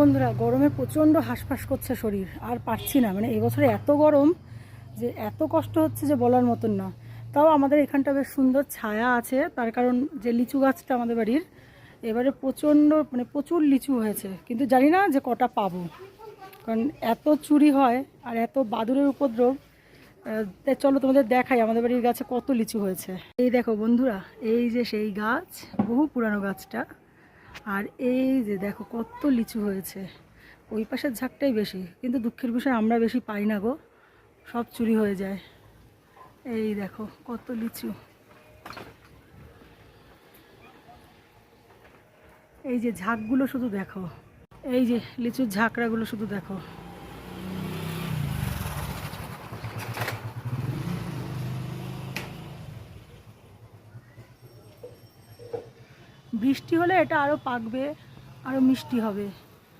বন্ধুরা, গরমে প্রচণ্ড হাঁসফাঁস করছে শরীর, আর পারছি না। মানে এবছরে এত গরম যে এত কষ্ট হচ্ছে যে বলার মতন না। তাও আমাদের এখানটা বেশ সুন্দর ছায়া আছে, তার কারণ যে লিচু গাছটা আমাদের বাড়ির এবারে প্রচুর লিচু হয়েছে, কিন্তু জানি না যে কটা পাবো, কারণ এত চুরি হয় আর এত বাদুড়ের উপদ্রব। তাই চলো তোমাদের দেখাই আমাদের বাড়ির গাছে কত লিচু হয়েছে। এই দেখো বন্ধুরা, এই যে সেই গাছ, বহু পুরানো গাছটা, আর এই যে দেখো কত লিচু হয়েছে। ওই পাশের ঝাঁকটাই বেশি, কিন্তু দুঃখের বিষয় আমরা বেশি পাই না গো, সব চুরি হয়ে যায়। এই দেখো কত লিচু, এই যে ঝাঁকগুলো শুধু দেখো, এই যে লিচুর ঝাঁকড়াগুলো শুধু দেখো। বৃষ্টি হলে এটা আরও পাকবে, আরও মিষ্টি হবে।